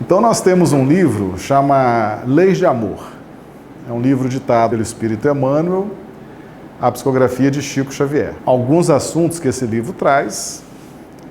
Então nós temos um livro chama Leis de Amor. É um livro ditado pelo Espírito Emmanuel, a psicografia de Chico Xavier. Alguns assuntos que esse livro traz,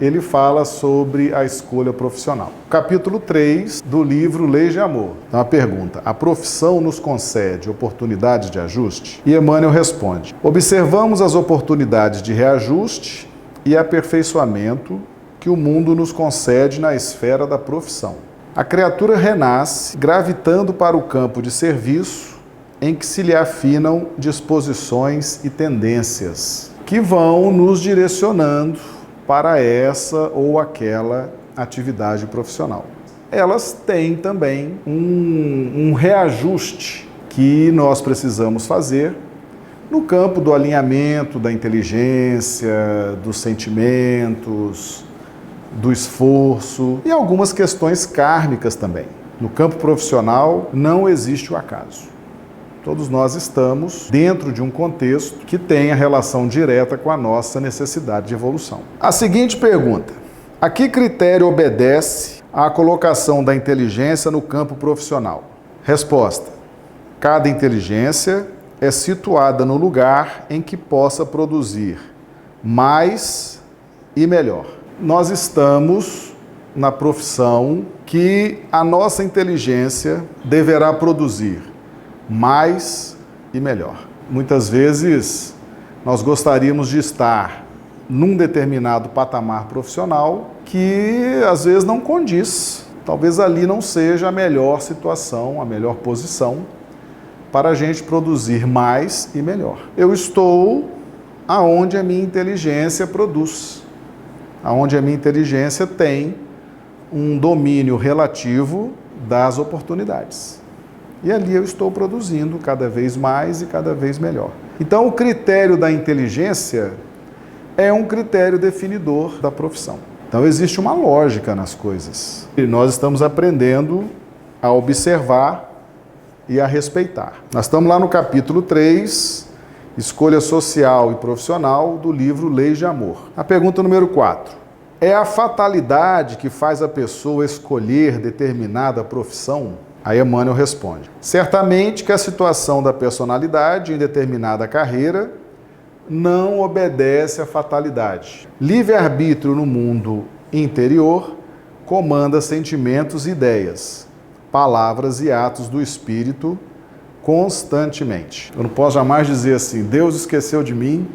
ele fala sobre a escolha profissional. Capítulo 3 do livro Leis de Amor. Então a pergunta: a profissão nos concede oportunidades de ajuste? E Emmanuel responde: observamos as oportunidades de reajuste e aperfeiçoamento que o mundo nos concede na esfera da profissão. A criatura renasce gravitando para o campo de serviço em que se lhe afinam disposições e tendências que vão nos direcionando para essa ou aquela atividade profissional. Elas têm também um reajuste que nós precisamos fazer no campo do alinhamento, da inteligência, dos sentimentos, do esforço e algumas questões kármicas também. No campo profissional não existe o acaso. Todos nós estamos dentro de um contexto que tem a relação direta com a nossa necessidade de evolução. A seguinte pergunta: a que critério obedece a colocação da inteligência no campo profissional? Resposta: cada inteligência é situada no lugar em que possa produzir mais e melhor. Nós estamos na profissão que a nossa inteligência deverá produzir mais e melhor. Muitas vezes nós gostaríamos de estar num determinado patamar profissional que às vezes não condiz. Talvez ali não seja a melhor situação, a melhor posição para a gente produzir mais e melhor. Eu estou aonde a minha inteligência produz, aonde a minha inteligência tem um domínio relativo das oportunidades. E ali eu estou produzindo cada vez mais e cada vez melhor. Então, o critério da inteligência é um critério definidor da profissão. Então, existe uma lógica nas coisas. E nós estamos aprendendo a observar e a respeitar. Nós estamos lá no capítulo 3, Escolha Social e Profissional, do livro Leis de Amor. A pergunta número 4. É a fatalidade que faz a pessoa escolher determinada profissão? Aí Emmanuel responde: certamente que a situação da personalidade em determinada carreira não obedece à fatalidade. Livre-arbítrio no mundo interior comanda sentimentos e ideias, palavras e atos do espírito constantemente. Eu não posso jamais dizer assim: Deus esqueceu de mim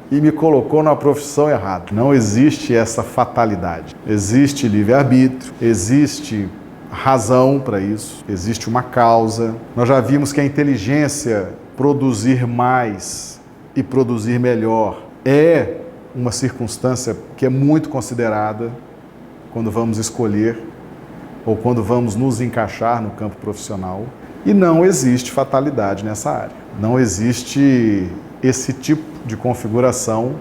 e me colocou na profissão errada. Não existe essa fatalidade. Existe livre-arbítrio, existe razão para isso, existe uma causa. Nós já vimos que a inteligência produzir mais e produzir melhor é uma circunstância que é muito considerada quando vamos escolher ou quando vamos nos encaixar no campo profissional. E não existe fatalidade nessa área. Não existe esse tipo de configuração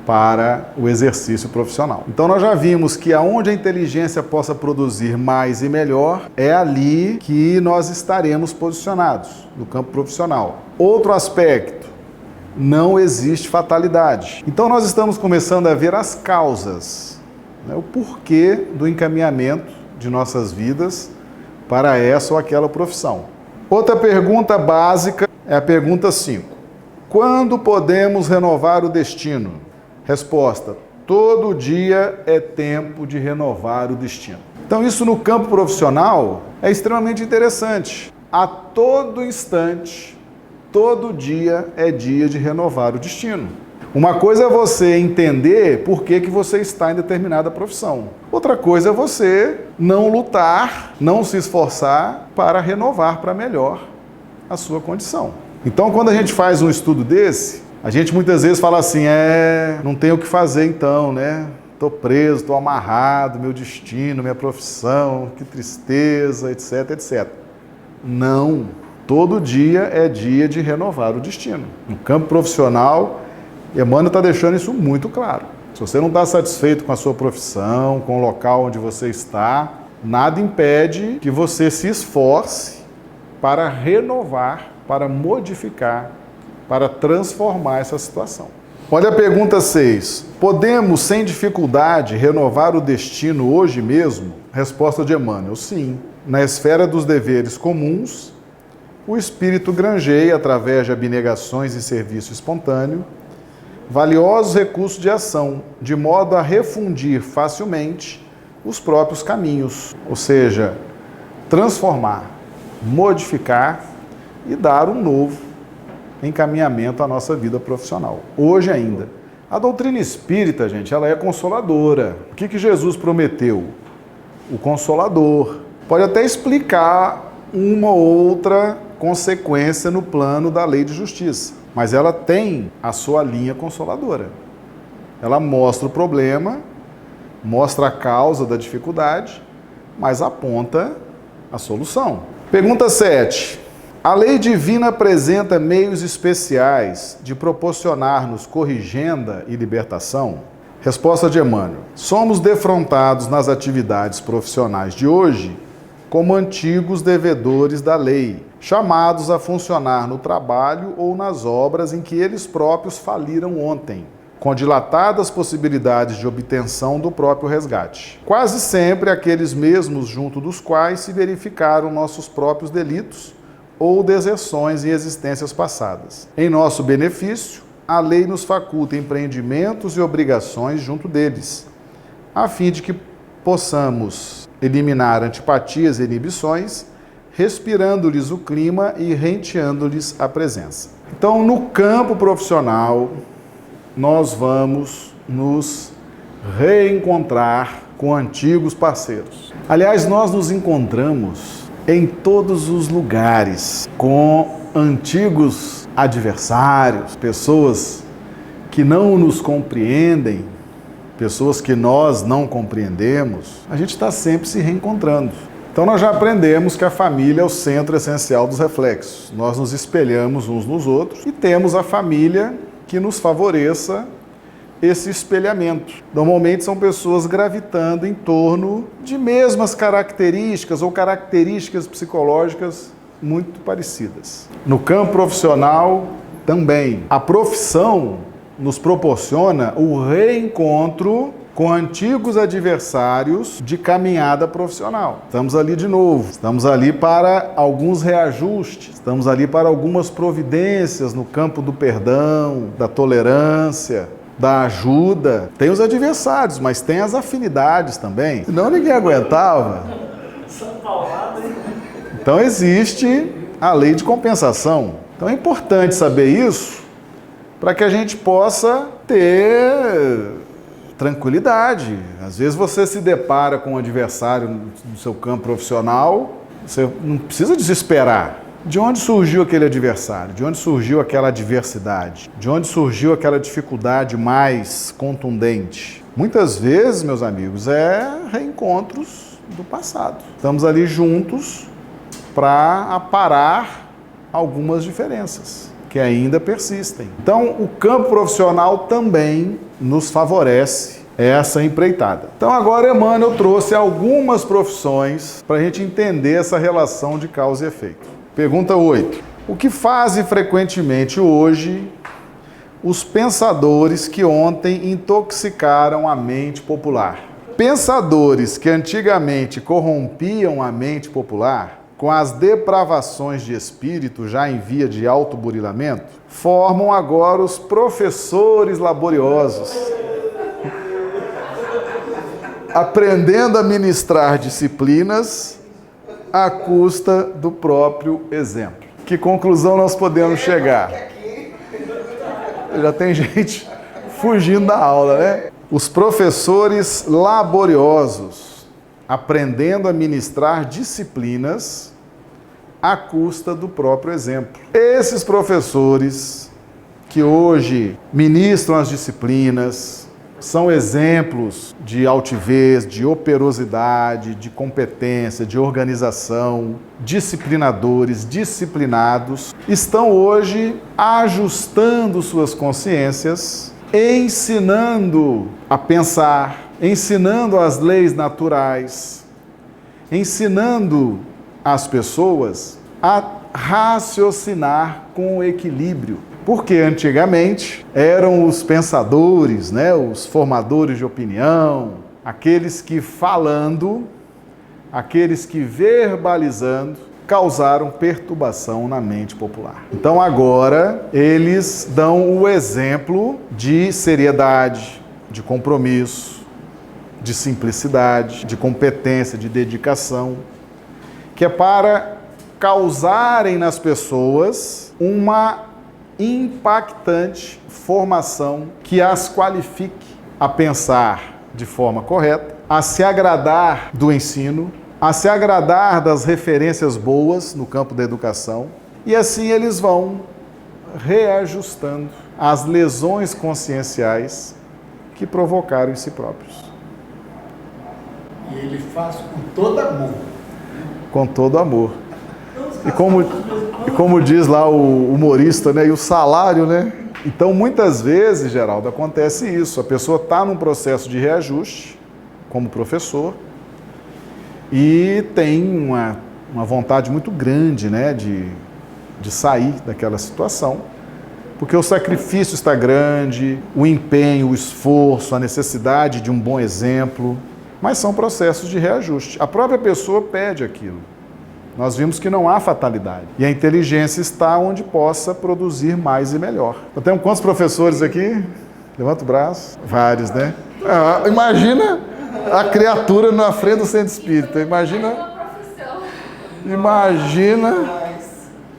para o exercício profissional. Então nós já vimos que aonde a inteligência possa produzir mais e melhor, é ali que nós estaremos posicionados, no campo profissional. Outro aspecto: não existe fatalidade. Então nós estamos começando a ver as causas, né, o porquê do encaminhamento de nossas vidas para essa ou aquela profissão. Outra pergunta básica é a pergunta 5. Quando podemos renovar o destino? Resposta: todo dia é tempo de renovar o destino. Então isso no campo profissional é extremamente interessante. A todo instante, todo dia é dia de renovar o destino. Uma coisa é você entender por que você está em determinada profissão. Outra coisa é você não lutar, não se esforçar para renovar para melhor a sua condição. Então, quando a gente faz um estudo desse, a gente muitas vezes fala assim: não tenho o que fazer então, né? Estou preso, estou amarrado, meu destino, minha profissão, que tristeza, etc, etc. Não, todo dia é dia de renovar o destino. No campo profissional, Emmanuel está deixando isso muito claro. Se você não está satisfeito com a sua profissão, com o local onde você está, nada impede que você se esforce para renovar, para modificar, para transformar essa situação. Olha a pergunta 6. Podemos, sem dificuldade, renovar o destino hoje mesmo? Resposta de Emmanuel: sim. Na esfera dos deveres comuns, o espírito granjeia, através de abnegações e serviço espontâneo, valiosos recursos de ação, de modo a refundir facilmente os próprios caminhos, ou seja, transformar, modificar e dar um novo encaminhamento à nossa vida profissional. Hoje ainda. A doutrina espírita, gente, ela é consoladora. O que Jesus prometeu? O Consolador. Pode até explicar uma outra consequência no plano da lei de justiça, mas ela tem a sua linha consoladora. Ela mostra o problema, mostra a causa da dificuldade, mas aponta a solução. Pergunta 7. A lei divina apresenta meios especiais de proporcionar-nos corrigenda e libertação? Resposta de Emmanuel: somos defrontados nas atividades profissionais de hoje como antigos devedores da lei, chamados a funcionar no trabalho ou nas obras em que eles próprios faliram ontem, com dilatadas possibilidades de obtenção do próprio resgate. Quase sempre aqueles mesmos junto dos quais se verificaram nossos próprios delitos ou deserções em existências passadas. Em nosso benefício, a lei nos faculta empreendimentos e obrigações junto deles, a fim de que possamos eliminar antipatias e inibições, respirando-lhes o clima e renteando-lhes a presença. Então, no campo profissional, nós vamos nos reencontrar com antigos parceiros. Aliás, nós nos encontramos em todos os lugares com antigos adversários, pessoas que não nos compreendem, pessoas que nós não compreendemos. A gente está sempre se reencontrando. Então nós já aprendemos que a família é o centro essencial dos reflexos. Nós nos espelhamos uns nos outros e temos a família que nos favoreça esse espelhamento. Normalmente são pessoas gravitando em torno de mesmas características ou características psicológicas muito parecidas. No campo profissional também. A profissão nos proporciona o reencontro com antigos adversários de caminhada profissional. Estamos ali de novo, estamos ali para alguns reajustes, estamos ali para algumas providências no campo do perdão, da tolerância, da ajuda. Tem os adversários, mas tem as afinidades também. Senão ninguém aguentava. Então existe a lei de compensação. Então é importante saber isso para que a gente possa ter tranquilidade. Às vezes você se depara com um adversário no seu campo profissional, você não precisa desesperar. De onde surgiu aquele adversário? De onde surgiu aquela adversidade? De onde surgiu aquela dificuldade mais contundente? Muitas vezes, meus amigos, é reencontros do passado. Estamos ali juntos para aparar algumas diferenças que ainda persistem. Então, o campo profissional também nos favorece essa empreitada. Então, agora Emmanuel trouxe algumas profissões para a gente entender essa relação de causa e efeito. Pergunta 8. O que fazem frequentemente hoje os pensadores que ontem intoxicaram a mente popular? Pensadores que antigamente corrompiam a mente popular, com as depravações de espírito já em via de autoburilamento, formam agora os professores laboriosos, aprendendo a ministrar disciplinas à custa do próprio exemplo. Que conclusão nós podemos chegar? Já tem gente fugindo da aula, né? Os professores laboriosos, aprendendo a ministrar disciplinas à custa do próprio exemplo. Esses professores que hoje ministram as disciplinas são exemplos de altivez, de operosidade, de competência, de organização, disciplinadores, disciplinados, estão hoje ajustando suas consciências, ensinando a pensar, ensinando as leis naturais, ensinando as pessoas a raciocinar com equilíbrio. Porque antigamente eram os pensadores, os formadores de opinião, aqueles que falando aqueles que verbalizando causaram perturbação na mente popular. Então agora eles dão o exemplo de seriedade, de compromisso, de simplicidade, de competência, de dedicação, que é para causarem nas pessoas uma impactante formação que as qualifique a pensar de forma correta, a se agradar do ensino, a se agradar das referências boas no campo da educação, e assim eles vão reajustando as lesões conscienciais que provocaram em si próprios. E ele faz com todo amor. Com todo amor. E como diz lá o humorista, né? E o salário, né? Então, muitas vezes, Geraldo, acontece isso. A pessoa está num processo de reajuste, como professor, e tem uma vontade muito grande, né? De sair daquela situação, porque o sacrifício está grande, o empenho, o esforço, a necessidade de um bom exemplo, mas são processos de reajuste. A própria pessoa pede aquilo. Nós vimos que não há fatalidade. E a inteligência está onde possa produzir mais e melhor. Então, temos quantos professores aqui? Levanta o braço. Vários, né? Imagina a criatura na frente do centro espírita. Imagina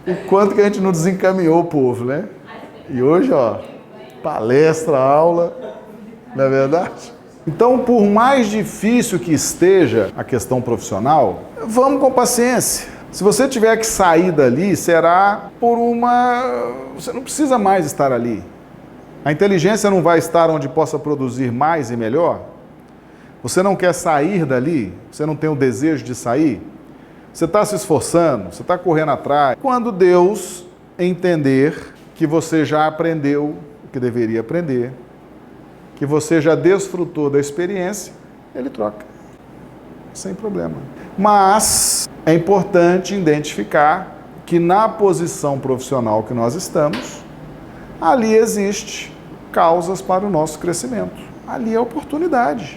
o quanto que a gente não desencaminhou o povo, né? E hoje, ó, palestra, aula, não é verdade? Então, por mais difícil que esteja a questão profissional, vamos com paciência. Se você tiver que sair dali, será por você não precisa mais estar ali. A inteligência não vai estar onde possa produzir mais e melhor? Você não quer sair dali? Você não tem o desejo de sair? Você está se esforçando? Você está correndo atrás? Quando Deus entender que você já aprendeu o que deveria aprender, que você já desfrutou da experiência, ele troca, sem problema. Mas é importante identificar que na posição profissional que nós estamos, ali existe causas para o nosso crescimento. Ali é oportunidade.